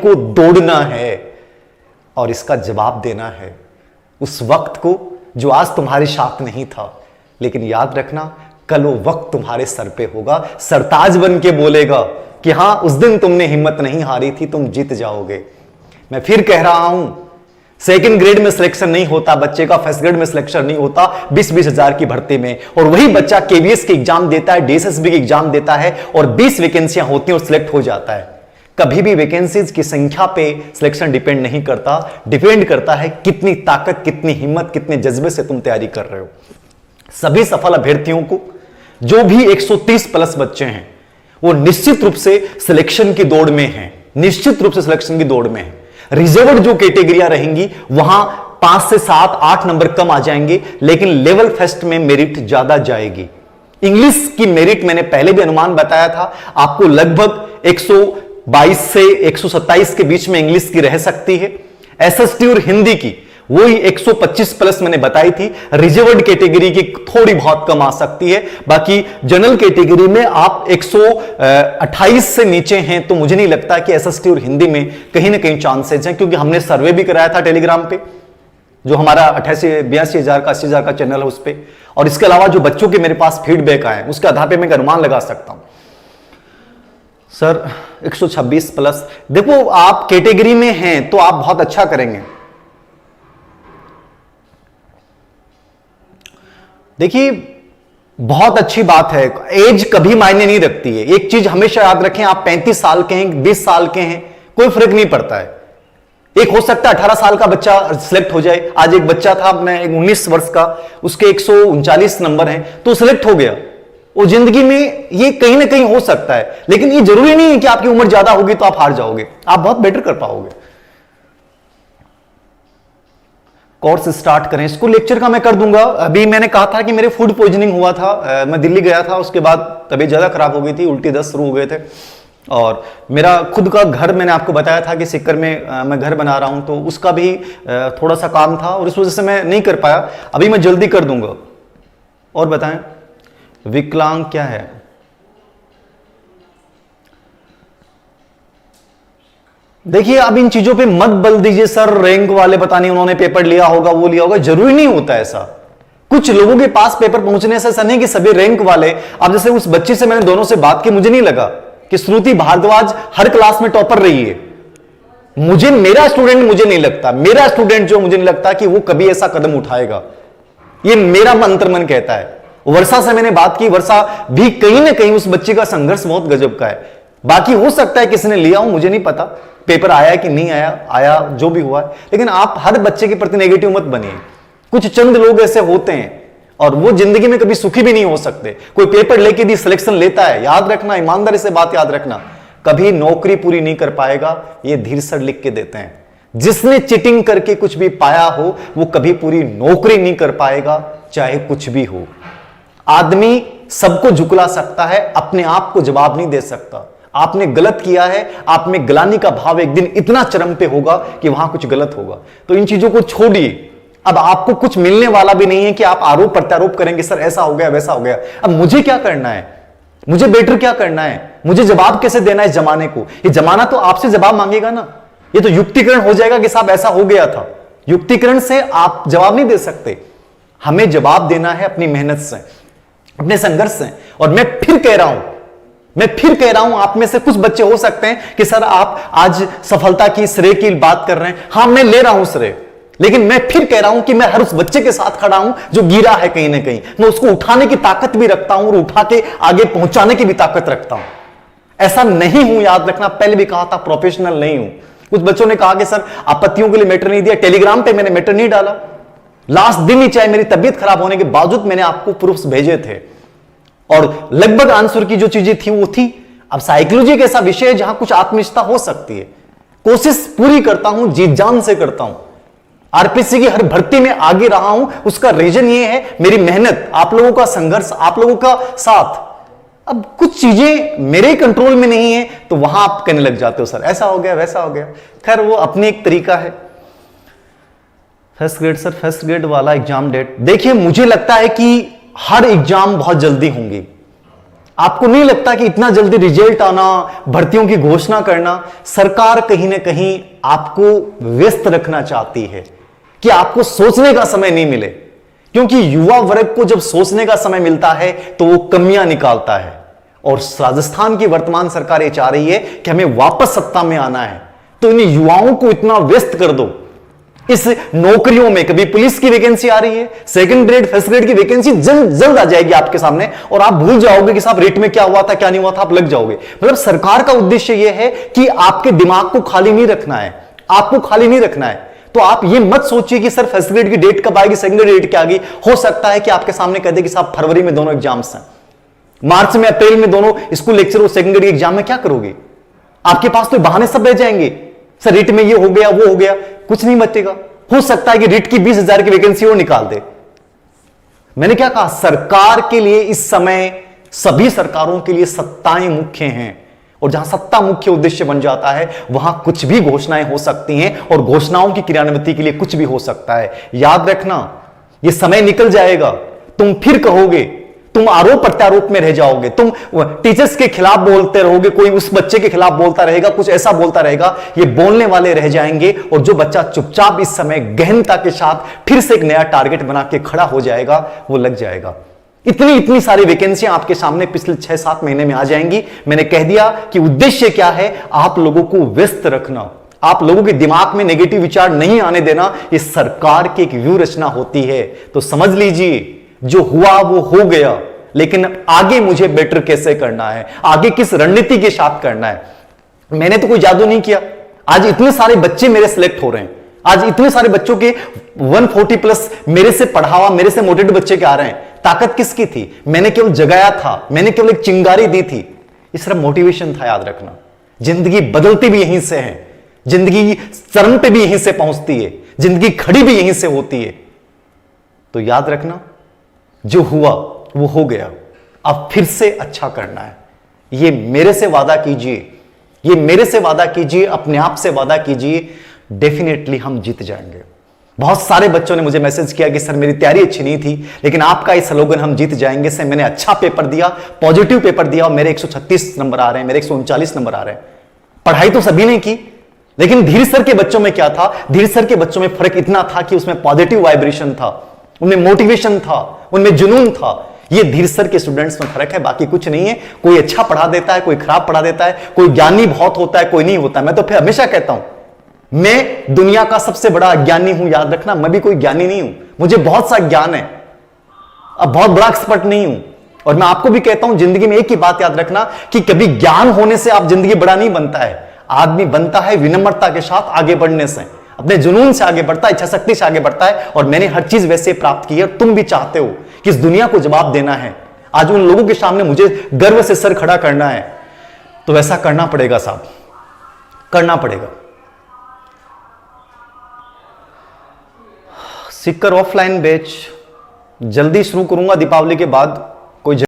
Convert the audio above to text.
को दौड़ना है और इसका जवाब देना है उस वक्त को जो आज तुम्हारे साथ नहीं था। लेकिन याद रखना, कल वो वक्त तुम्हारे सर पे होगा, सरताज बन के बोलेगा कि हां उस दिन तुमने हिम्मत नहीं हारी थी, तुम जीत जाओगे। मैं फिर कह रहा हूं, सेकंड ग्रेड में सिलेक्शन नहीं होता बच्चे का, फर्स्ट ग्रेड में सिलेक्शन नहीं होता 20-20 हजार की भर्ती में, और वही बच्चा केवीएस की एग्जाम देता है, डीएसएसबी की एग्जाम देता है और 20 वैकेंसियां होती हैं और सिलेक्ट हो जाता है। कभी भी वैकेंसीज की संख्या पे सिलेक्शन डिपेंड नहीं करता, डिपेंड करता है कितनी ताकत, कितनी हिम्मत, कितने जज्बे से तुम तैयारी कर रहे हो। सभी सफल अभ्यर्थियों को, जो भी 130 प्लस बच्चे हैं, वो निश्चित रूप से सिलेक्शन की दौड़ में हैं, निश्चित रूप से सिलेक्शन की दौड़ में हैं। रिजर्व्ड जो कैटेगरियां रहेंगी वहां 5 से 7, 8 नंबर कम आ जाएंगे, लेकिन लेवल फर्स्ट में मेरिट ज्यादा जाएगी। इंग्लिश की मेरिट मैंने पहले भी अनुमान बताया था, आपको लगभग 122 से 127 के बीच में इंग्लिश की रह सकती है। एसएसटी और हिंदी की वही 125 प्लस मैंने बताई थी। रिजर्व्ड कैटेगरी की थोड़ी बहुत कम आ सकती है, बाकी जनरल कैटेगरी में आप 128 से नीचे हैं तो मुझे नहीं लगता कि एसएसटी और हिंदी में कहीं ना कहीं चांसेस हैं, क्योंकि हमने सर्वे भी कराया था टेलीग्राम पे, जो हमारा 88-82 हजार का 80 हजार का चैनल है उस पर, और इसके अलावा जो बच्चों के मेरे पास फीडबैक आए उसके आधार पर मैं अनुमान लगा सकता हूं। सर 126 प्लस, देखो आप कैटेगरी में हैं तो आप बहुत अच्छा करेंगे। देखिए बहुत अच्छी बात है, एज कभी मायने नहीं रखती है। एक चीज हमेशा याद रखें, आप 35 साल के हैं, 20 साल के हैं, कोई फर्क नहीं पड़ता है। एक हो सकता है 18 साल का बच्चा सिलेक्ट हो जाए। आज एक बच्चा था, मैं 19 वर्ष का, उसके 139 नंबर हैं तो सिलेक्ट हो गया। वो जिंदगी में ये कहीं ना कहीं हो सकता है, लेकिन ये जरूरी नहीं है कि आपकी उम्र ज्यादा होगी तो आप हार जाओगे, आप बहुत बेटर कर पाओगे। कोर्स स्टार्ट करें, इसको लेक्चर का मैं कर दूंगा। अभी मैंने कहा था कि मेरे फूड पॉइजनिंग हुआ था, मैं दिल्ली गया था, उसके बाद तबीयत ज्यादा खराब हो गई थी, उल्टी दस्त शुरू हो गए थे, और मेरा खुद का घर मैंने आपको बताया था कि सिक्कर में मैं घर बना रहा हूं, तो उसका भी थोड़ा सा काम था और इस वजह से मैं नहीं कर पाया। अभी मैं जल्दी कर दूंगा। और बताएं विकलांग क्या है? देखिए अब इन चीजों पे मत बल दीजिए सर, रैंक वाले पता नहीं उन्होंने पेपर लिया होगा, वो लिया होगा, जरूरी नहीं होता ऐसा। कुछ लोगों के पास पेपर पहुंचने से ऐसा नहीं कि सभी रैंक वाले। अब जैसे उस बच्ची से मैंने दोनों से बात की, मुझे नहीं लगा कि श्रुति भारद्वाज हर क्लास में टॉपर रही है। मुझे मेरा स्टूडेंट मुझे नहीं लगता, मेरा स्टूडेंट जो मुझे नहीं लगता कि वो कभी ऐसा कदम उठाएगा, ये मेरा अंतर्मन कहता है। वर्षा से मैंने बात की, वर्षा भी कहीं ना कहीं उस बच्ची का संघर्ष बहुत गजब का है। बाकी हो सकता है किसी ने लिया हो, मुझे नहीं पता पेपर आया कि नहीं आया, आया जो भी हुआ है, लेकिन आप हर बच्चे के प्रति नेगेटिव मत बनिए। कुछ चंद लोग ऐसे होते हैं और वो जिंदगी में कभी सुखी भी नहीं हो सकते। कोई पेपर लेके भी सिलेक्शन लेता है, याद रखना, ईमानदारी से बात याद रखना, कभी नौकरी पूरी नहीं कर पाएगा, ये धीर सर लिख के देते हैं। जिसने चीटिंग करके कुछ भी पाया हो वो कभी पूरी नौकरी नहीं कर पाएगा, चाहे कुछ भी हो। आदमी सबको झुकला सकता है, अपने आप को जवाब नहीं दे सकता। आपने गलत किया है, आप में ग्लानि का भाव एक दिन इतना चरम पे होगा कि वहां कुछ गलत होगा। तो इन चीजों को छोड़िए। अब आपको कुछ मिलने वाला भी नहीं है कि आप आरोप प्रत्यारोप करेंगे, सर ऐसा हो गया वैसा हो गया। अब मुझे क्या करना है, मुझे बेटर क्या करना है, मुझे जवाब कैसे देना है इस जमाने को। ये जमाना तो आपसे जवाब मांगेगा ना, ये तो युक्तिकरण हो जाएगा कि साहब ऐसा हो गया था। युक्तिकरण से आप जवाब नहीं दे सकते, हमें जवाब देना है अपनी मेहनत से, अपने संघर्ष से। और मैं फिर कह रहा हूं, आप में से कुछ बच्चे हो सकते हैं कि सर आप आज सफलता की श्रेय की बात कर रहे हैं, हां मैं ले रहा हूं श्रेय, लेकिन मैं फिर कह रहा हूं कि मैं हर उस बच्चे के साथ खड़ा हूं जो गिरा है कहीं ना कहीं। मैं उसको उठाने की ताकत भी रखता हूं और उठा के आगे पहुंचाने की भी ताकत रखता हूं। ऐसा नहीं हूं, याद रखना, पहले भी कहा था प्रोफेशनल नहीं हूं। कुछ बच्चों ने कहा कि सर आपत्तियों के लिए मैटर नहीं दिया, टेलीग्राम पे मैंने मैटर नहीं डाला। लास्ट दिन ही चाहे मेरी तबीयत खराब होने के बावजूद मैंने आपको प्रूफ्स भेजे थे और लगभग आंसर की जो चीजें थी वो थी। अब साइकोलॉजी एक ऐसा विषय है जहां कुछ आत्मनिष्ठा हो सकती है। कोशिश पूरी करता हूं, जी जान से करता हूं। आरपीसी की हर भर्ती में आगे रहा हूं, उसका रीजन ये है मेरी मेहनत, आप लोगों का संघर्ष, आप लोगों का साथ। अब कुछ चीजें मेरे कंट्रोल में नहीं है तो वहां आप कहने लग जाते हो सर ऐसा हो गया वैसा हो गया। खैर वो अपनी एक तरीका है। First grade sir, first grade वाला एग्जाम डेट, देखिए मुझे लगता है कि हर एग्जाम बहुत जल्दी होंगी। आपको नहीं लगता कि इतना जल्दी रिजल्ट आना, भर्तियों की घोषणा करना, सरकार कहीं ना कहीं आपको व्यस्त रखना चाहती है कि आपको सोचने का समय नहीं मिले? क्योंकि युवा वर्ग को जब सोचने का समय मिलता है तो वो कमियां निकालता है। और राजस्थान की वर्तमान सरकार ये चाह रही है कि हमें वापस सत्ता में आना है, तो इन युवाओं को इतना व्यस्त कर दो इस नौकरियों में। कभी पुलिस की वैकेंसी आ रही है, सेकंड ग्रेड फर्स्ट ग्रेड की वैकेंसी जल्द जल्द आ जाएगी आपके सामने, और आप भूल जाओगे कि साहब रेट में क्या हुआ था क्या नहीं हुआ था, आप लग जाओगे। मतलब सरकार का उद्देश्य यह है कि आपके दिमाग को खाली नहीं रखना है, आपको खाली नहीं रखना है। तो आप ये मत सोचिए कि सर फर्स्ट ग्रेड की डेट कब आएगी, सेकंड ग्रेड डेट क्या आएगी। हो सकता है कि आपके सामने कह दे कि साहब फरवरी में दोनों एग्जाम्स हैं, मार्च में अप्रैल में दोनों स्कूल लेक्चर और सेकंड ग्रेड एग्जाम में क्या करोगे? आपके पास तो बहाने सब रह जाएंगे, सर रिट में ये हो गया वो हो गया, कुछ नहीं बचेगा। हो सकता है कि रिट की 20,000 की वैकेंसी और निकाल दे। मैंने क्या कहा, सरकार के लिए इस समय, सभी सरकारों के लिए सत्ताएं मुख्य हैं, और जहां सत्ता मुख्य उद्देश्य बन जाता है वहां कुछ भी घोषणाएं हो सकती हैं, और घोषणाओं की क्रियान्विति के लिए कुछ भी हो सकता है। याद रखना, यह समय निकल जाएगा, तुम फिर कहोगे, तुम आरोप प्रत्यारोप में रह जाओगे, तुम टीचर्स के खिलाफ बोलते रहोगे, कोई उस बच्चे के खिलाफ बोलता रहेगा, कुछ ऐसा बोलता रहेगा, ये बोलने वाले रह जाएंगे। और जो बच्चा चुपचाप इस समय गहनता के साथ फिर से एक नया टारगेट बना के खड़ा हो जाएगा, वो लग जाएगा। इतनी सारी वैकेंसियां आपके सामने पिछले 6-7 महीने में आ जाएंगी। मैंने कह दिया कि उद्देश्य क्या है, आप लोगों को व्यस्त रखना, आप लोगों के दिमाग में नेगेटिव विचार नहीं आने देना। ये सरकार की एक व्यू रचना होती है। तो समझ लीजिए, जो हुआ वो हो गया, लेकिन आगे मुझे बेटर कैसे करना है, आगे किस रणनीति के साथ करना है। मैंने तो कोई जादू नहीं किया। आज इतने सारे बच्चे मेरे सिलेक्ट हो रहे हैं, आज इतने सारे बच्चों के 140+ मेरे से पढ़ा हुआ, मेरे से मोटिवेटेड बच्चे के आ रहे हैं। ताकत किसकी थी? मैंने केवल जगाया था, मैंने केवल एक चिंगारी दी थी। इस तरह मोटिवेशन था। याद रखना, जिंदगी बदलती भी यहीं से है, जिंदगी चरम पे भी यहीं से पहुंचती है, जिंदगी खड़ी भी यहीं से होती है। तो याद रखना, जो हुआ वो हो गया, अब फिर से अच्छा करना है। ये मेरे से वादा कीजिए, ये मेरे से वादा कीजिए, अपने आप से वादा कीजिए, डेफिनेटली हम जीत जाएंगे। बहुत सारे बच्चों ने मुझे मैसेज किया कि सर मेरी तैयारी अच्छी नहीं थी, लेकिन आपका इस स्लोगन हम जीत जाएंगे से मैंने अच्छा पेपर दिया, पॉजिटिव पेपर दिया, और मेरे 136 नंबर आ रहे हैं, मेरे 139 नंबर आ रहे हैं। पढ़ाई तो सभी ने की, लेकिन धीर सर के बच्चों में क्या था? धीर सर के बच्चों में फर्क इतना था कि उसमें पॉजिटिव वाइब्रेशन था, उनमें मोटिवेशन था, उनमें जुनून था। ये धीर सर के स्टूडेंट्स में फर्क है, बाकी कुछ नहीं है। कोई अच्छा पढ़ा देता है, कोई खराब पढ़ा देता है, कोई ज्ञानी बहुत होता है, कोई नहीं होता। मैं तो फिर हमेशा कहता हूं, मैं दुनिया का सबसे बड़ा अज्ञानी हूं। याद रखना, मैं भी कोई ज्ञानी नहीं हूं, मुझे बहुत सा ज्ञान है, अब बहुत बड़ा एक्सपर्ट नहीं हूं। और मैं आपको भी कहता हूं, जिंदगी में एक ही बात याद रखना कि कभी ज्ञान होने से आप जिंदगी बड़ा नहीं बनता है। आदमी बनता है विनम्रता के साथ आगे बढ़ने से, अपने जुनून से आगे बढ़ता है, इच्छा शक्ति से आगे बढ़ता है। और मैंने हर चीज वैसे प्राप्त की है, और तुम भी चाहते हो कि इस दुनिया को जवाब देना है। आज उन लोगों के सामने मुझे गर्व से सर खड़ा करना है, तो वैसा करना पड़ेगा साहब, करना पड़ेगा। सीकर ऑफलाइन बैच जल्दी शुरू करूंगा दीपावली के बाद।